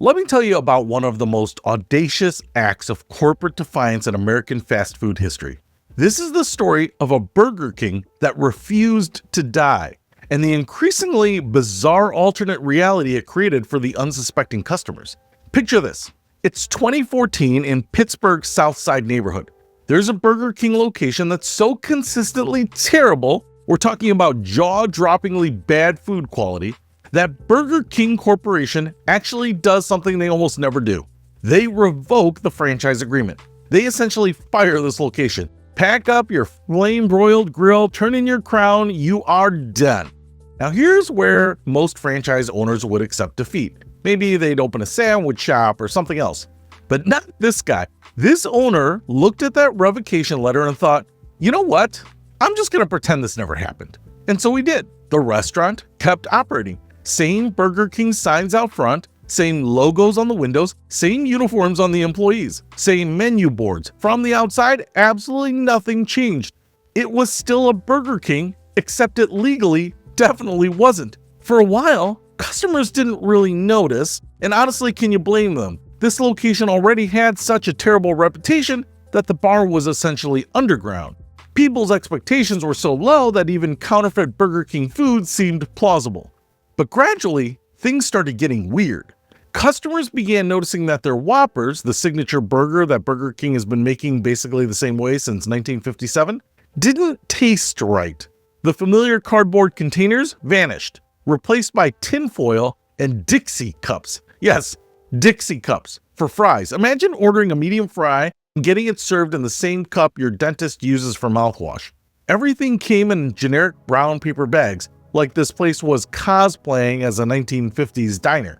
Let me tell you about one of the most audacious acts of corporate defiance in American fast food history. This is the story of a Burger King that refused to die, and the increasingly bizarre alternate reality it created for the unsuspecting customers. Picture this. It's 2014 in Pittsburgh's South Side neighborhood. There's a Burger King location that's so consistently terrible, we're talking about jaw-droppingly bad food quality, that Burger King Corporation actually does something they almost never do. They revoke the franchise agreement. They essentially fire this location. Pack up your flame-broiled grill, turn in your crown, you are done. Now here's where most franchise owners would accept defeat. Maybe they'd open a sandwich shop or something else. But not this guy. This owner looked at that revocation letter and thought, you know what? I'm just going to pretend this never happened. And so he did. The restaurant kept operating. Same Burger King signs out front, same logos on the windows, same uniforms on the employees, same menu boards. From the outside, absolutely nothing changed. It was still a Burger King, except it legally definitely wasn't. For a while, customers didn't really notice, and honestly, can you blame them? This location already had such a terrible reputation that the bar was essentially underground. People's expectations were so low that even counterfeit Burger King food seemed plausible. But gradually, things started getting weird. Customers began noticing that their Whoppers, the signature burger that Burger King has been making basically the same way since 1957, didn't taste right. The familiar cardboard containers vanished, replaced by tinfoil and Dixie cups. Yes, Dixie cups for fries. Imagine ordering a medium fry and getting it served in the same cup your dentist uses for mouthwash. Everything came in generic brown paper bags, like this place was cosplaying as a 1950s diner.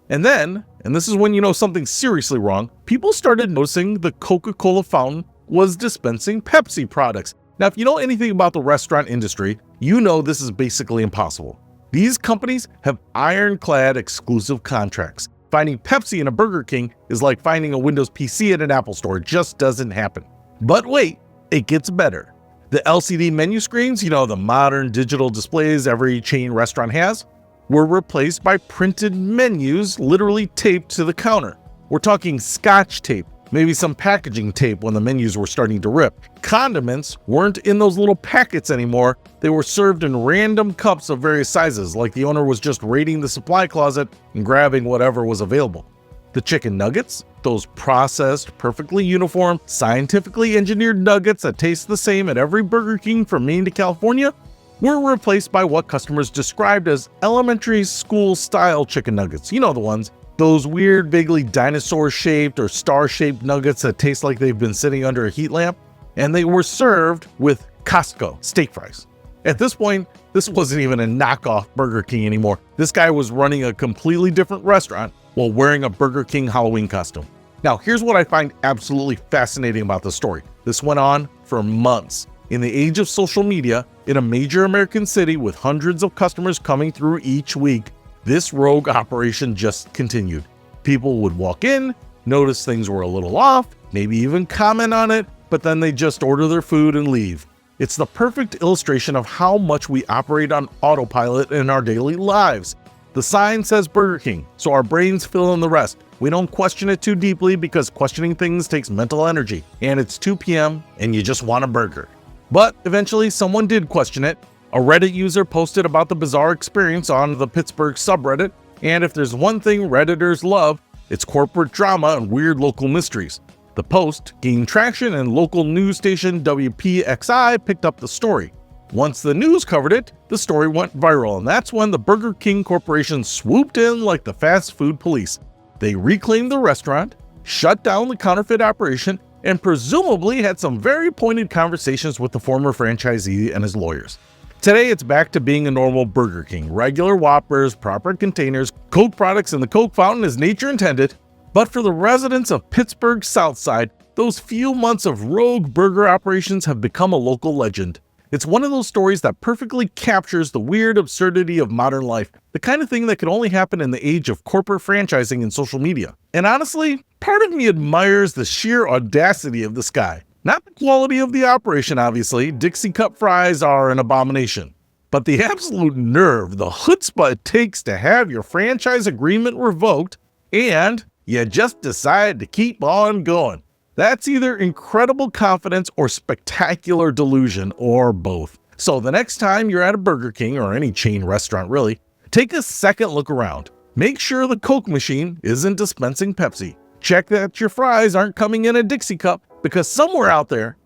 And then, and this is when you know something's seriously wrong, people started noticing the Coca-Cola fountain was dispensing Pepsi products. Now, if you know anything about the restaurant industry, you know this is basically impossible. These companies have ironclad exclusive contracts. Finding Pepsi in a Burger King is like finding a Windows PC at an Apple store. It just doesn't happen. But wait, it gets better. The LCD menu screens, you know, the modern digital displays every chain restaurant has, were replaced by printed menus literally taped to the counter. We're talking Scotch tape, maybe some packaging tape when the menus were starting to rip. Condiments weren't in those little packets anymore. They were served in random cups of various sizes, like the owner was just raiding the supply closet and grabbing whatever was available. The chicken nuggets, those processed, perfectly uniform, scientifically engineered nuggets that taste the same at every Burger King from Maine to California, were replaced by what customers described as elementary school style chicken nuggets. You know the ones. Those weird, vaguely dinosaur-shaped or star-shaped nuggets that taste like they've been sitting under a heat lamp. And they were served with Costco steak fries. At this point, this wasn't even a knockoff Burger King anymore. This guy was running a completely different restaurant while wearing a Burger King Halloween costume. Now, here's what I find absolutely fascinating about this story. This went on for months. In the age of social media, in a major American city with hundreds of customers coming through each week, this rogue operation just continued. People would walk in, notice things were a little off, maybe even comment on it, but then they just order their food and leave. It's the perfect illustration of how much we operate on autopilot in our daily lives. The sign says Burger King, so our brains fill in the rest. We don't question it too deeply because questioning things takes mental energy. And it's 2 p.m. and you just want a burger. But eventually someone did question it. A Reddit user posted about the bizarre experience on the Pittsburgh subreddit. And if there's one thing Redditors love, it's corporate drama and weird local mysteries. The post gained traction and local news station WPXI picked up the story. Once the news covered it, the story went viral, and that's when the Burger King Corporation swooped in like the fast food police. They reclaimed the restaurant, shut down the counterfeit operation, and presumably had some very pointed conversations with the former franchisee and his lawyers. Today, it's back to being a normal Burger King. Regular Whoppers, proper containers, Coke products in the Coke fountain as nature intended. But for the residents of Pittsburgh's South Side, those few months of rogue burger operations have become a local legend. It's one of those stories that perfectly captures the weird absurdity of modern life, the kind of thing that could only happen in the age of corporate franchising and social media. And honestly, part of me admires the sheer audacity of this guy. Not the quality of the operation, obviously. Dixie cup fries are an abomination. But the absolute nerve, the chutzpah it takes to have your franchise agreement revoked and you just decide to keep on going. That's either incredible confidence or spectacular delusion, or both. So the next time you're at a Burger King, or any chain restaurant really, take a second look around. Make sure the Coke machine isn't dispensing Pepsi. Check that your fries aren't coming in a Dixie cup, because somewhere out there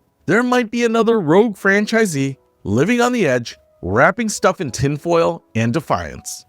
might be another rogue franchisee living on the edge, wrapping stuff in tinfoil and defiance.